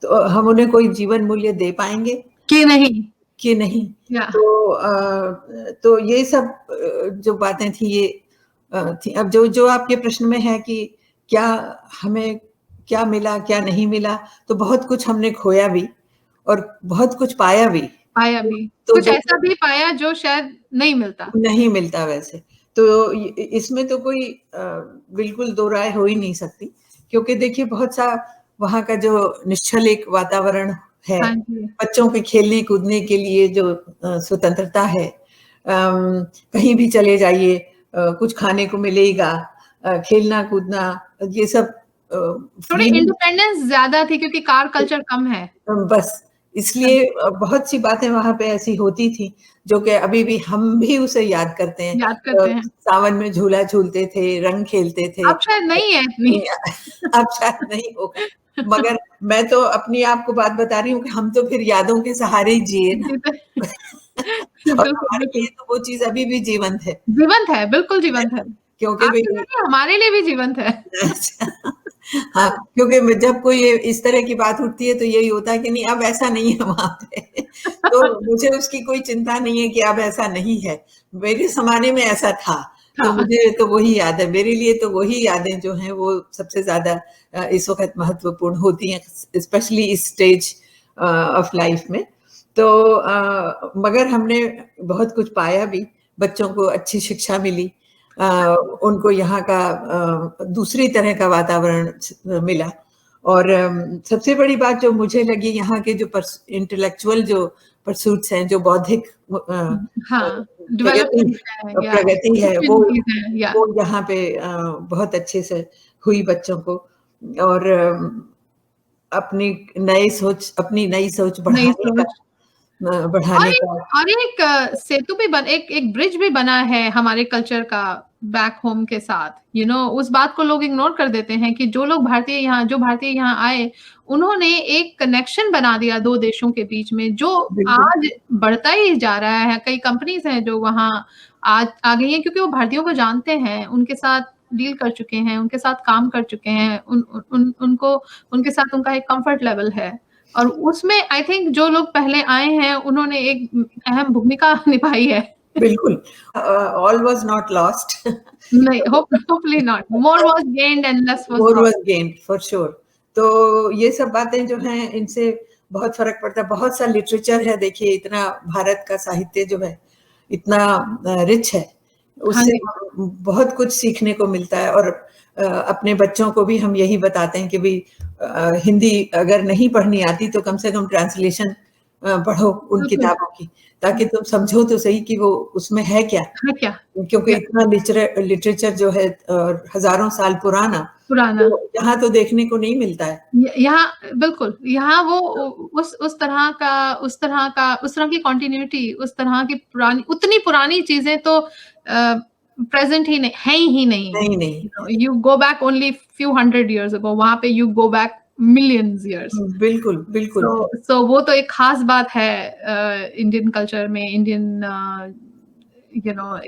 तो हम उन्हें कोई जीवन मूल्य दे पाएंगे कि नहीं। तो ये सब जो बातें थी ये थी। अब जो आपके प्रश्न में है कि क्या हमें क्या मिला क्या नहीं मिला, तो बहुत कुछ हमने खोया भी और बहुत कुछ पाया भी। तो कुछ ऐसा भी पाया जो शायद नहीं मिलता वैसे। तो इसमें तो कोई बिल्कुल दो राय हो ही नहीं सकती, क्योंकि देखिए बहुत सा वहाँ का जो निश्चल एक वातावरण है, बच्चों के खेलने कूदने के लिए जो स्वतंत्रता है, कहीं भी चले जाइए कुछ खाने को मिलेगा, खेलना कूदना, ये सब थोड़ी इंडिपेंडेंस ज्यादा थी क्योंकि कार कल्चर कम है, बस इसलिए बहुत सी बातें वहां पे ऐसी होती थी जो कि अभी भी हम भी उसे याद करते हैं। सावन में झूला झूलते थे, रंग खेलते थे। अब शायद नहीं है इतनी अब शायद नहीं होगा, मगर मैं तो अपनी आपको बात बता रही हूँ कि हम तो फिर यादों के सहारे ही जिए ना। और हमारे लिए तो वो चीज अभी भी जीवंत है, बिल्कुल जीवंत है, क्योंकि हमारे लिए भी जीवंत है। हाँ, क्योंकि जब कोई इस तरह की बात उठती है तो यही होता है कि नहीं अब ऐसा नहीं है वहां पे। तो मुझे उसकी कोई चिंता नहीं है कि अब ऐसा नहीं है, मेरे जमाने में ऐसा था। तो मुझे तो वही याद है, मेरे लिए तो वही यादें जो हैं वो सबसे ज्यादा इस वक्त महत्वपूर्ण होती हैं, स्पेशली इस स्टेज ऑफ लाइफ में। तो मगर हमने बहुत कुछ पाया भी, बच्चों को अच्छी शिक्षा मिली, उनको यहाँ का दूसरी तरह का वातावरण मिला। और सबसे बड़ी बात जो मुझे लगी, यहाँ के जो इंटेलेक्चुअल जो परसूट्स हैं, जो बौद्धिक प्रगति है, वो यहाँ पे बहुत अच्छे से हुई बच्चों को। और अपनी नई सोच बढ़ाने का और एक सेतु भी एक ब्रिज भी बना है हमारे कल्चर का बैक होम के साथ। उस बात को लोग इग्नोर कर देते हैं कि जो भारतीय यहाँ आए, उन्होंने एक कनेक्शन बना दिया दो देशों के बीच में, जो आज बढ़ता ही जा रहा है। कई कंपनीज हैं जो वहाँ आज आ गई हैं क्योंकि वो भारतीयों को जानते हैं, उनके साथ डील कर चुके हैं, उनके साथ काम कर चुके हैं, उनके साथ उनका एक कंफर्ट लेवल है। और उसमें आई थिंक जो लोग पहले आए हैं उन्होंने एक अहम भूमिका निभाई है। बिल्कुल, all was not lost. नहीं, hopefully not. More was gained and less was more was gained for sure. तो ये सब बातें जो हैं, इनसे बहुत फर्क पड़ता है। बहुत सा लिटरेचर है, देखिए इतना भारत का साहित्य जो है इतना रिच है, उससे बहुत कुछ सीखने को मिलता है। और अपने बच्चों को भी हम यही बताते हैं कि भाई हिंदी अगर नहीं पढ़नी आती तो कम से कम ट्रांसलेशन पढ़ो उन किताबों की, ताकि तुम समझो तो सही कि वो उसमें है क्या। क्योंकि इतना लिटरेचर जो है हजारों साल पुराना तो यहाँ तो देखने को नहीं मिलता है। यहाँ बिल्कुल, यहाँ वो उस तरह की कॉन्टिन्यूटी, उस तरह की उतनी पुरानी चीजें तो प्रेजेंट ही नहीं। You go back only few hundred years ago, वहां पे you go back millions years. बिल्कुल। So वो तो एक खास बात है इंडियन कल्चर में, इंडियन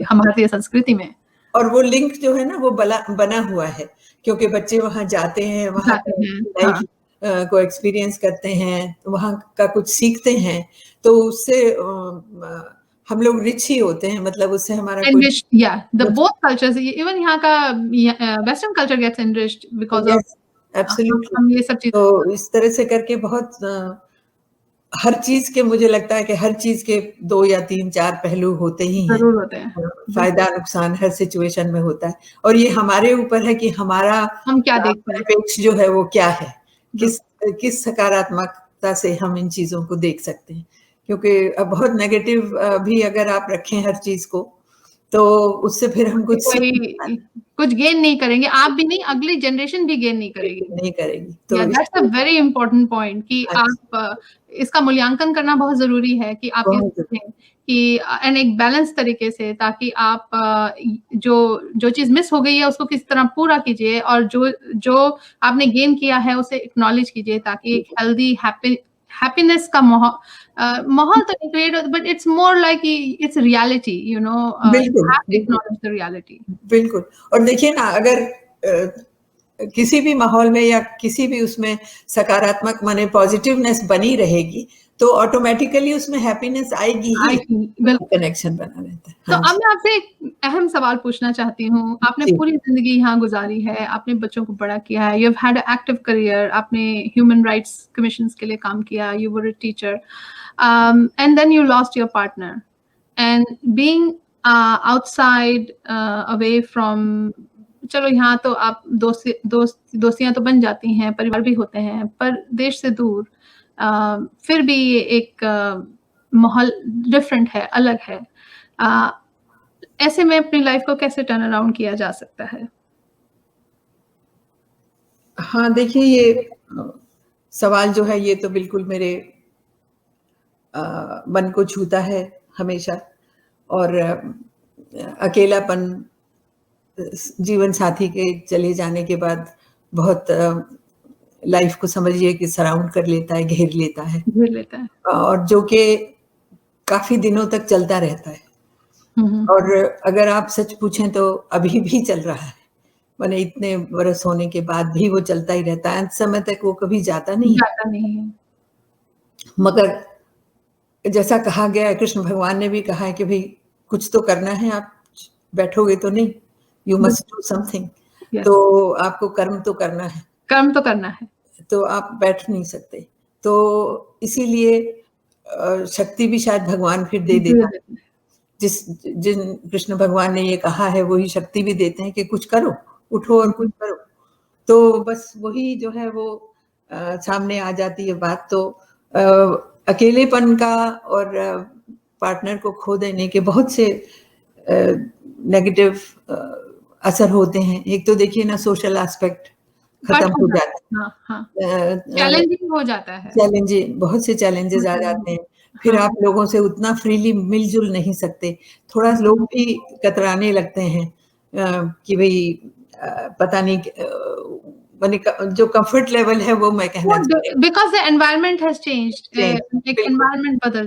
हमारी संस्कृति में। और वो लिंक जो है ना वो बना हुआ है, क्योंकि बच्चे वहां जाते हैं, वहां लाइफ को एक्सपीरियंस करते हैं, वहां का कुछ सीखते हैं, तो उससे हम लोग रिच ही होते हैं। मतलब उससे हमारा both cultures, even यहाँ का western culture gets enriched because of absolutely. हम ये सब चीज तो इस तरह से करके बहुत हर चीज के, मुझे लगता है कि हर चीज के 2 या 3 4 पहलू होते ही हैं, जरूर होते हैं। फायदा नुकसान हर सिचुएशन में होता है, और ये हमारे ऊपर है कि हम क्या देखते हैं, अपेक्ष जो है वो क्या है, किस सकारात्मकता से हम इन चीजों को देख सकते हैं। क्योंकि बहुत नेगेटिव भी अगर आप रखें हर चीज को, तो उससे फिर हम कुछ गेन नहीं करेंगे, आप भी नहीं, अगली जनरेशन भी गेन नहीं करेगी। तो that's a very important point कि आप इसका मूल्यांकन करना बहुत जरूरी है कि आप ये सीखें कि एक बैलेंस तरीके से, ताकि आप जो चीज मिस हो गई है उसको किस तरह पूरा कीजिए, और जो आपने गेन किया है उसे एक्नॉलेज कीजिए, ताकि एक हेल्दी हैप्पीनेस का माहौल तो नहीं क्रिएट होता, but it's more like it's reality, acknowledge the reality. बिल्कुल। और देखिए ना, अगर किसी भी माहौल में या किसी भी उसमें सकारात्मक माने पॉजिटिवनेस बनी रहेगी तो ऑटोमेटिकली उसमें हैप्पीनेस आएगी ही, बिल्कुल कनेक्शन बना रहता है। तो अब मैं आपसे एक अहम सवाल पूछना चाहती हूँ। आपने जी। पूरी जिंदगी यहाँ गुजारी है, आपने बच्चों को बड़ा किया है, you have had active career, आपने ह्यूमन राइट्स कमीशंस के लिए काम किया, you were a teacher, and then you lost your partner and being outside away from, चलो यहाँ तो आप दोस्तियां तो बन जाती हैं, परिवार भी होते हैं, पर देश से दूर फिर भी ये एक माहौल डिफरेंट है, अलग है। ऐसे में अपनी लाइफ को कैसे टर्न अराउंड किया जा सकता है? हाँ, देखिए ये सवाल जो है ये तो बिल्कुल मेरे मन को छूता है हमेशा। और अकेलापन जीवन साथी के चले जाने के बाद बहुत लाइफ को समझिए कि सराउंड कर लेता है, घेर लेता है, और जो कि काफी दिनों तक चलता रहता है। और अगर आप सच पूछें तो अभी भी चल रहा है, माने इतने बरस होने के बाद भी वो चलता ही रहता है, अंत समय तक वो कभी जाता नहीं है। मगर जैसा कहा गया है, कृष्ण भगवान ने भी कहा है कि भाई कुछ तो करना है, आप बैठोगे तो नहीं, यू मस्ट डू समथिंग। तो आपको कर्म तो करना है, तो आप बैठ नहीं सकते। तो इसीलिए शक्ति भी शायद भगवान फिर दे देता है। जिन कृष्ण भगवान ने ये कहा है वही शक्ति भी देते हैं कि कुछ करो, उठो और कुछ करो। तो बस वही जो है वो सामने आ जाती है बात। तो अकेलेपन का और पार्टनर को खो देने के बहुत से नेगेटिव असर होते हैं। एक तो देखिए ना, सोशल एस्पेक्ट खत्म हो जाता है, चैलेंजिंग हो जाता है, बहुत से चैलेंजेस आ जाते हैं। फिर आप लोगों से उतना फ्रीली मिलजुल नहीं सकते, थोड़ा लोग भी कतराने लगते हैं कि भाई पता नहीं, जो कंफर्ट लेवल है वो मैं कहना चाहती हूँ, because the environment has changed, एक एनवायरनमेंट बदल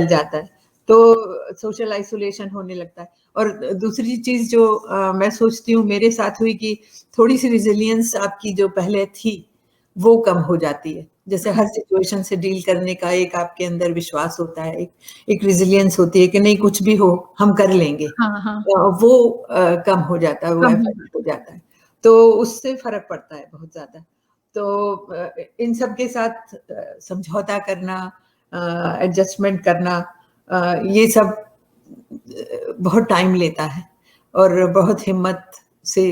जाता है, तो सोशल आइसोलेशन होने लगता है। और दूसरी चीज जो मैं सोचती हूँ मेरे साथ हुई कि थोड़ी सी रिजिलियंस आपकी जो पहले थी वो कम हो जाती है। जैसे हर सिचुएशन से डील करने का एक आपके अंदर विश्वास होता है, एक रिजिलियंस होती है कि नहीं कुछ भी हो हम कर लेंगे। वो कम हो जाता है, वो एफेक्ट हो जाता है, तो उससे फर्क पड़ता है बहुत ज्यादा। तो इन सब के साथ समझौता करना, एडजस्टमेंट करना, ये सब बहुत टाइम लेता है और बहुत हिम्मत से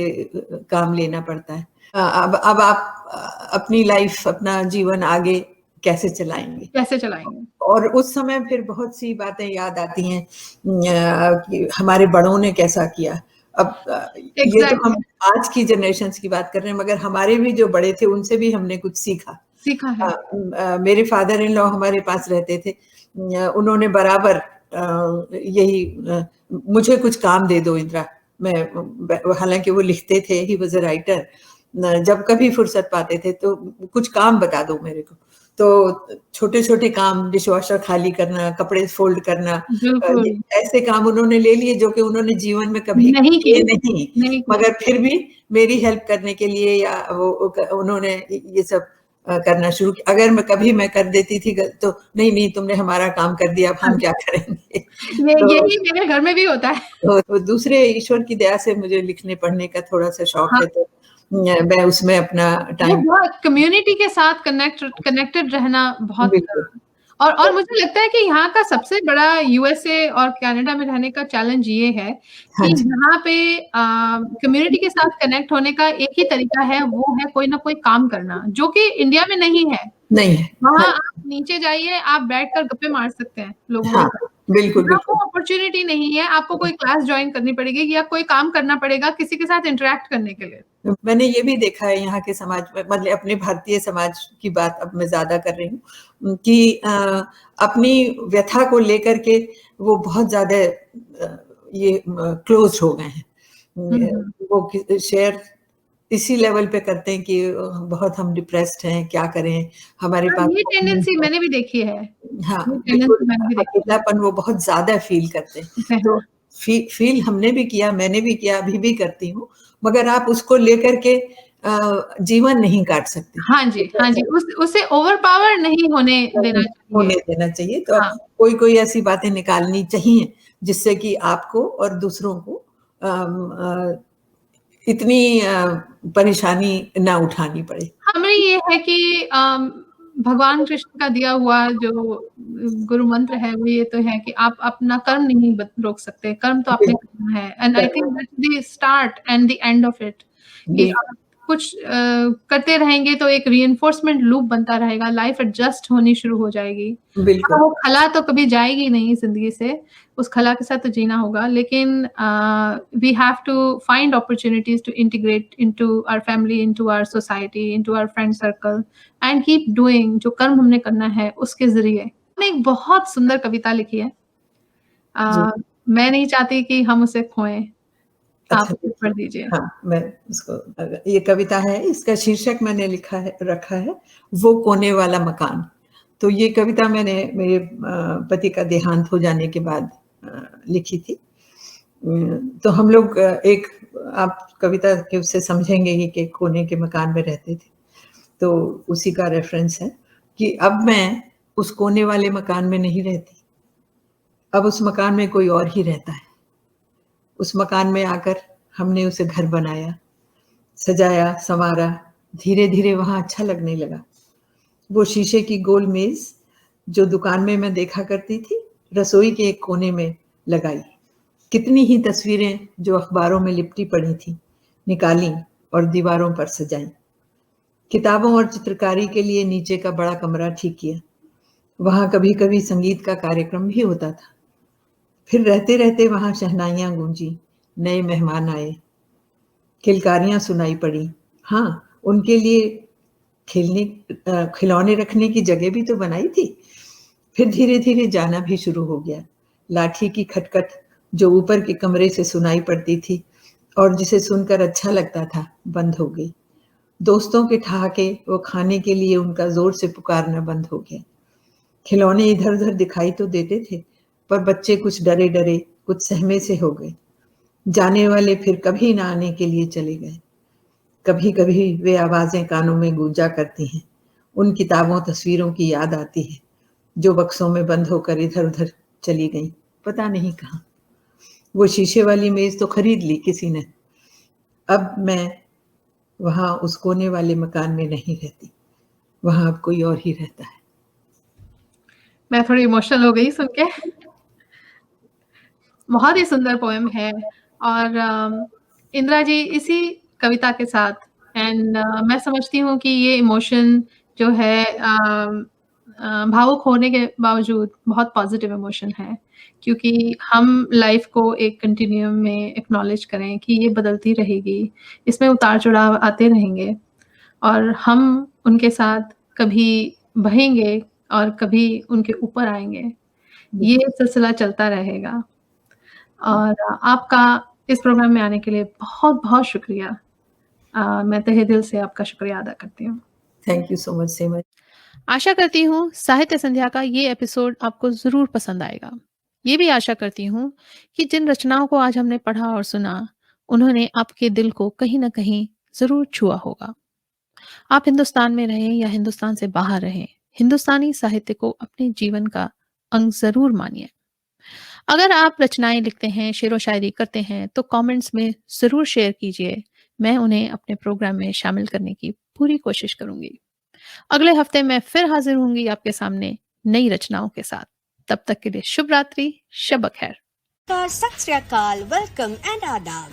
काम लेना पड़ता है। अब आप अपनी लाइफ, अपना जीवन आगे कैसे चलाएंगे? और उस समय फिर बहुत सी बातें याद आती हैं कि हमारे बड़ों ने कैसा किया। अब ये तो हम आज की जनरेशन्स की बात कर रहे हैं, मगर हमारे भी जो बड़े थे उनसे भी हमने कुछ सीखा है। मेरे फादर इन लॉ हमारे पास रहते थे, उन्होंने बराबर यही मुझे कुछ काम दे दो इंदिरा, मैं हालांकि वो लिखते थे, ही वाज अ राइटर, जब कभी फुर्सत पाते थे तो कुछ काम बता दो मेरे को। तो छोटे छोटे काम, डिशवॉशर खाली करना, कपड़े फोल्ड करना, ऐसे काम उन्होंने ले लिए जो कि उन्होंने जीवन में कभी नहीं किए, मगर फिर भी मेरी हेल्प करने के लिए या वो उन्होंने ये सब करना शुरू किया। अगर मैं कर देती थी तो नहीं तुमने हमारा काम कर दिया, अब हम क्या करेंगे। यही मेरे घर में भी होता है। तो दूसरे ईश्वर की दया से मुझे लिखने पढ़ने का थोड़ा सा शौक है, तो मैं उसमें अपना टाइम, कम्युनिटी के साथ कनेक्टेड रहना बहुत। और मुझे लगता है कि यहाँ का सबसे बड़ा यूएसए और कनाडा में रहने का चैलेंज ये है कि यहाँ पे कम्युनिटी के साथ कनेक्ट होने का एक ही तरीका है, वो है कोई ना कोई काम करना, जो कि इंडिया में नहीं है। वहाँ आप नीचे जाइए, आप बैठकर गप्पे मार सकते हैं लोगों के साथ, बिल्कुल आपको अपॉर्चुनिटी नहीं है, आपको कोई क्लास ज्वाइन करनी पड़ेगी या कोई काम करना पड़ेगा किसी के साथ इंटरेक्ट करने के लिए। मैंने ये भी देखा है यहाँ के समाज में, मतलब अपने भारतीय समाज की बात अब मैं ज्यादा कर रही हूँ, कि अपनी व्यथा को लेकर के वो बहुत ज्यादा ये क्लोज हो गए हैं। वो शेयर इसी लेवल पे करते हैं कि बहुत हम डिप्रेस्ड हैं, क्या करें, हमारे पास ये टेंडेंसी मैंने भी देखी है। हाँ, अकेलापन वो बहुत ज्यादा फील करते हैं। तो फील हमने भी किया, मैंने भी किया, अभी भी करती हूँ, मगर आप उसको लेकर के जीवन नहीं काट सकते। हाँ जी, हाँ जी, उसे ओवरपावर नहीं होने देना होने चाहिए। देना चाहिए। तो हाँ। कोई ऐसी बातें निकालनी चाहिए जिससे कि आपको और दूसरों को इतनी परेशानी ना उठानी पड़े। हमें ये है कि भगवान कृष्ण का दिया हुआ जो गुरु मंत्र है वो ये तो है कि आप अपना कर्म नहीं रोक सकते, कर्म तो आपने करना है। And I think that's the start and the end of it कि आप कुछ करते रहेंगे तो एक रीइंफोर्समेंट लूप बनता रहेगा, लाइफ एडजस्ट होनी शुरू हो जाएगी। बिल्कुल। वो खला तो कभी जाएगी नहीं ज़िंदगी से, उस खला के साथ तो जीना होगा, लेकिन we have to find opportunities to integrate into our family, into our society, into our friend circle and keep doing जो कर्म हमने करना है उसके ज़रिए। मैंने एक बहुत सुंदर कविता लिखी है। मैं नहीं चाहती कि हम उसे खोएँ। आप अच्छा, पढ़ दीजिए। हाँ, मैं उसको ये कविता है, इसका शीर्षक मैंने रखा है, वो कोने वाला मकान। तो ये कविता मैंने मेरे पति का देहांत हो जाने के बाद लिखी थी। तो हम लोग आप कविता के उससे समझेंगे ही कि कोने के मकान में रहते थे। तो उसी का रेफरेंस है कि अब मैं उस कोने वाले मकान में नहीं रहती। अब उस मकान में कोई और ही रहता है। उस मकान में आकर हमने उसे घर बनाया, सजाया, संवारा, धीरे-धीरे वहाँ अच्छा लगने लगा। वो शीशे की गोल मेज़ जो दुकान में मैं देखा करती थी, रसोई के एक कोने में लगाई। कितनी ही तस्वीरें जो अखबारों में लिपटी पड़ी थीं, निकाली और दीवारों पर सजाई। किताबों और चित्रकारी के लिए नीचे का बड़ा कमरा ठीक किया। वहाँ कभी-कभी संगीत का कार्यक्रम भी होता था। फिर रहते-रहते वहाँ शहनाइयाँ गूंजी, नए मेहमान आए, किलकारियाँ सुनाई पड़ी। हाँ, उनके लिए खिलौने रखने की जगह भी तो बनाई थी। फिर धीरे-धीरे जाना भी शुरू हो गया। लाठी की खटखट जो ऊपर के कमरे से सुनाई पड़ती थी और जिसे सुनकर अच्छा लगता था, बंद हो गई। दोस्तों के ठहाके व खाने के लिए उनका जोर से पुकारना बंद हो गया। खिलौने इधर-उधर दिखाई तो देते थे, पर बच्चे कुछ डरे-डरे, कुछ सहमे से हो गए। जाने वाले फिर कभी ना आने के लिए चले गए। कभी-कभी वे आवाज़ें कानों में गूंजा करती हैं। उन किताबों, तस्वीरों की याद आती है, जो बक्सों में बंद होकर इधर-उधर चली गईं, पता नहीं कहाँ। वो शीशे वाली मेज़ तो खरीद ली किसी ने। अब मैं वहाँ उस कोने वाले मकान में नहीं रहती। वहाँ अब कोई और ही रहता है। मैं थोड़ी इमोशनल हो गई सुन के। बहुत ही सुंदर पोएम है और इंदिरा जी इसी कविता के साथ एंड मैं समझती हूँ कि ये इमोशन जो है भावुक होने के बावजूद बहुत पॉजिटिव इमोशन है, क्योंकि हम लाइफ को एक कंटिन्यूम में एक्नॉलेज करें कि ये बदलती रहेगी, इसमें उतार-चढ़ाव आते रहेंगे और हम उनके साथ कभी बहेंगे और कभी उनके ऊपर आएँगे। ये सिलसिला चलता रहेगा और आपका इस प्रोग्राम में आने के लिए बहुत-बहुत शुक्रिया। मैं तहे दिल से आपका शुक्रिया अदा करती हूँ। थैंक यू सो मच सेमर। आशा करती हूँ साहित्य संध्या का ये एपिसोड आपको ज़रूर पसंद आएगा। ये भी आशा करती हूँ कि जिन रचनाओं को आज हमने पढ़ा और सुना, उन्होंने आपके दिल को कहीं न कहीं ज़रूर छुआ होगा। आप हिंदुस्तान में रहें या हिंदुस्तान से बाहर रहें, हिंदुस्तानी साहित्य को अपने जीवन का अंग ज़रूर मानिए। अगर आप रचनाएँ लिखते हैं, शेरो-शायरी करते हैं, तो कमेंट्स में ज़रूर शेयर कीजिए। मैं उन्हें अपने प्रोग्राम में शामिल करने की पूरी कोशिश करूँगी। अगले हफ्ते मैं फिर हाज़िर होंगी आपके सामने नई रचनाओं के साथ। तब तक के लिए शुभ रात्रि, शब ख़ैर। Sat Sri Akal, welcome and adab.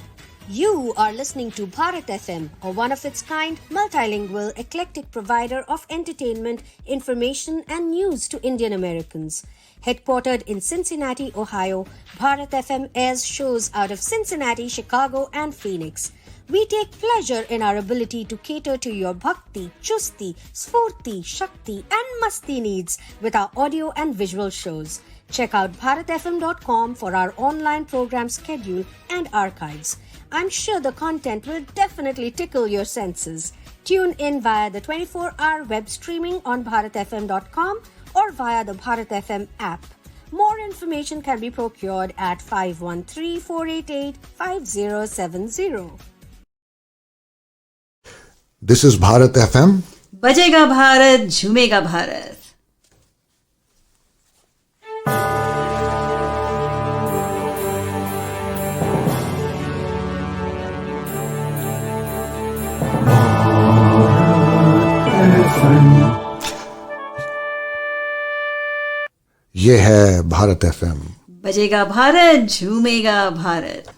You are listening to Bharat FM, a one-of-its-kind, multilingual, eclectic provider of entertainment, information and news to Indian Americans. Headquartered in Cincinnati, Ohio, Bharat FM airs shows out of Cincinnati, Chicago and Phoenix. We take pleasure in our ability to cater to your bhakti, chusti, sfurti, shakti and masti needs with our audio and visual shows. Check out bharatfm.com for our online program schedule and archives. I'm sure the content will definitely tickle your senses. Tune in via the 24-hour web streaming on bharatfm.com or via the Bharat FM app. More information can be procured at 513-488-5070. This is Bharat FM. बजेगा भारत झूमेगा भारत. ये है Bharat FM. बजेगा भारत झूमेगा भारत.